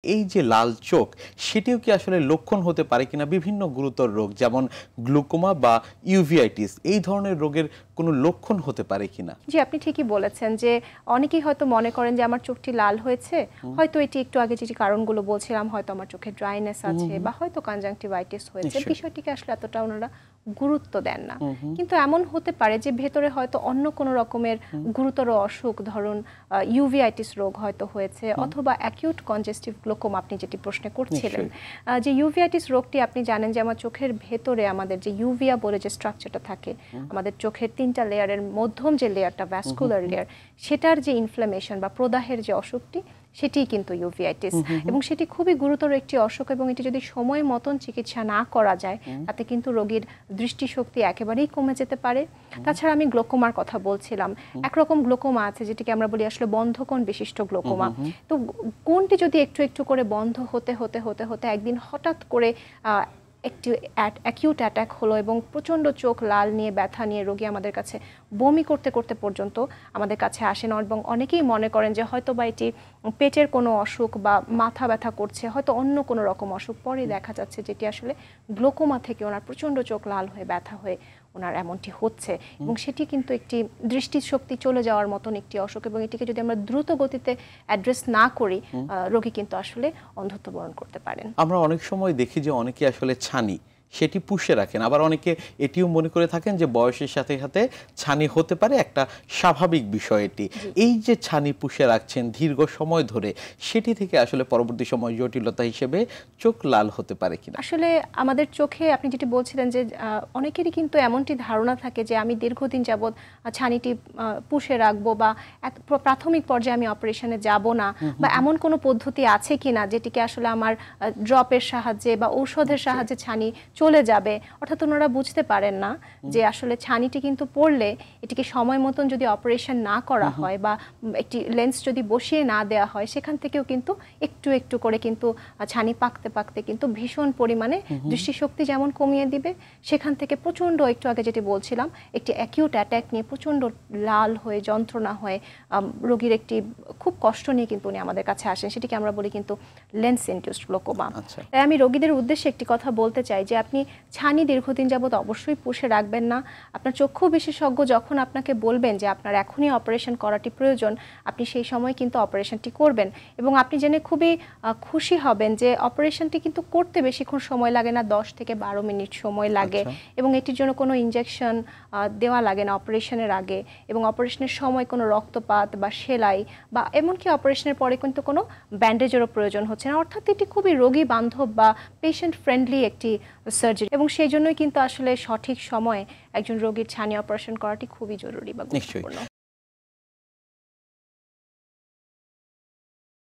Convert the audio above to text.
এই যে লাল চোখ সেটিও কি আসলে লক্ষণ হতে পারে কিনা বিভিন্ন গুরুতর রোগ যেমন গ্লুকোমা বা ইউভিআইটিস এই ধরনের রোগের কোনো লক্ষণ হতে পারে কিনা? জি, আপনি ঠিকই বলেছেন যে অনেকেই হয়তো মনে করেন যে আমার চোখটি লাল হয়েছে, হয়তো এটি একটু আগে যে কারণগুলো বলছিলাম, হয়তো আমার চোখে ড্রাইনেস আছে বা হয়তো কনজাংটিভাইটিস হয়েছে, বিষয়টিকে আসলে এতটা ওনারা গুরুত্ব দেন না। কিন্তু এমন হতে পারে যে ভেতরে হয়তো অন্য কোনো রকমের গুরুতর অসুখ, ধরুন ইউভিআইটিস রোগ হয়তো হয়েছে, অথবা অ্যাকিউট কনজেস্টিভ গ্লুকোমা আপনি যেটি প্রশ্ন করছিলেন। যে ইউভিআইটিস রোগটি আপনি জানেন যে আমার চোখের ভেতরে আমাদের যে ইউভিয়া বলে যে স্ট্রাকচারটা থাকে, আমাদের চোখের 3টা লেয়ারের মধ্যম যে লেয়ারটা ভ্যাসকুলার লেয়ার, সেটার যে ইনফ্লামেশন বা প্রদাহের যে অসুখটি, সেটি কিন্তু ইউভিআইটিস, এবং সেটি খুবই গুরুতর একটি অসুখ, এবং এটি যদি সময় মতন চিকিৎসা না করা যায় তাতে কিন্তু রোগীর দৃষ্টিশক্তি একেবারেই কমে যেতে পারে। তাছাড়া আমি গ্লোকোমার কথা বলছিলাম, একরকম গ্লোকোমা আছে যেটিকে আমরা বলি আসলে বন্ধকোণ বিশিষ্ট গ্লোকোমা। তো কোনটি যদি একটু একটু করে বন্ধ হতে হতে হতে হতে একদিন হঠাৎ করে একটি অ্যাকিউট অ্যাটাক হলো এবং প্রচণ্ড চোখ লাল নিয়ে ব্যথা নিয়ে রোগী আমাদের কাছে বমি করতে করতে পর্যন্ত আমাদের কাছে আসেন, এবং অনেকেই মনে করেন যে হয়তো বা এটি পেটের কোনো অসুখ বা মাথা ব্যথা করছে, হয়তো অন্য কোনো রকম অসুখ, পরে দেখা যাচ্ছে যেটি আসলে গ্লোকোমা থেকে ওনার প্রচণ্ড চোখ লাল হয়ে ব্যথা হয়ে ওনার এমনটি হচ্ছে, এবং সেটি কিন্তু একটি দৃষ্টিশক্তি চলে যাওয়ার মতন একটি অসুখ, এবং এটিকে যদি আমরা দ্রুত গতিতে অ্যাড্রেস না করি রোগী কিন্তু আসলে অন্ধত্ব বরণ করতে পারেন। আমরা অনেক সময় দেখি যে অনেকে আসলে ছানি সেটি পুষে রাখেন, আবার অনেকে এটিও মনে করে থাকেন যে বয়সের সাথে সাথে ছানি হতে পারে একটা স্বাভাবিক বিষয়। এটি এই যে ছানি পুষে রাখছেন দীর্ঘ সময় ধরে, সেটি থেকে আসলে পরবর্তী সময় জটিলতা হিসেবে চোখ লাল হতে পারে কিনা? আসলে আমাদের চোখে আপনি যেটি বলছিলেন যে অনেকেরই কিন্তু এমনটি ধারণা থাকে যে আমি দীর্ঘদিন যাবৎ ছানিটি পুষে রাখবো, বা প্রাথমিক পর্যায়ে আমি অপারেশনে যাব না, বা এমন কোনো পদ্ধতি আছে কিনা যেটিকে আসলে আমার ড্রপের সাহায্যে বা ঔষধের সাহায্যে ছানি চলে যাবে। অর্থাৎ ওনারা বুঝতে পারেন না যে আসলে ছানিটি কিন্তু পড়লে এটিকে সময় মতন যদি অপারেশন না করা হয় বা একটি লেন্স যদি বসিয়ে না দেওয়া হয়, সেখান থেকেও কিন্তু একটু একটু করে কিন্তু ছানি পাকতে পাকতে কিন্তু ভীষণ পরিমাণে দৃষ্টিশক্তি যেমন কমিয়ে দিবে, সেখান থেকে প্রচণ্ড, একটু আগে যেটি বলছিলাম, একটি অ্যাকিউট অ্যাটাক নিয়ে প্রচণ্ড লাল হয়ে যন্ত্রণা হয়ে রোগীর একটি খুব কষ্ট নিয়ে কিন্তু উনি আমাদের কাছে আসেন, সেটিকে আমরা বলি কিন্তু লেন্স ইনডিউসড গ্লোকোমা। তাই আমি রোগীদের উদ্দেশ্যে একটি কথা বলতে চাই যে আপনি ছানি দীর্ঘদিন যাবত অবশ্যই পুষে রাখবেন না। আপনার চক্ষু বিশেষজ্ঞ যখন আপনাকে বলবেন যে আপনার এখনই অপারেশন করাটি প্রয়োজন, আপনি সেই সময় কিন্তু অপারেশনটি করবেন, এবং আপনি জেনে খুবই খুশি হবেন যে অপারেশনটি কিন্তু করতে বেশিক্ষণ সময় লাগে না, 10 থেকে 12 মিনিট সময় লাগে, এবং এটির জন্য কোনো ইনজেকশন দেওয়া লাগে না অপারেশনের আগে, এবং অপারেশনের সময় কোনো রক্তপাত বা সেলাই বা এমনকি অপারেশনের পরে কিন্তু কোনো ব্যান্ডেজেরও প্রয়োজন হচ্ছে না। অর্থাৎ এটি খুবই রোগী বান্ধব বা পেশেন্ট ফ্রেন্ডলি একটি সার্জারি, এবং সেই জন্যই কিন্তু আসলে সঠিক সময়ে একজন রোগীর ছানি অপারেশন করাটি খুবই জরুরি বা গুরুত্বপূর্ণ।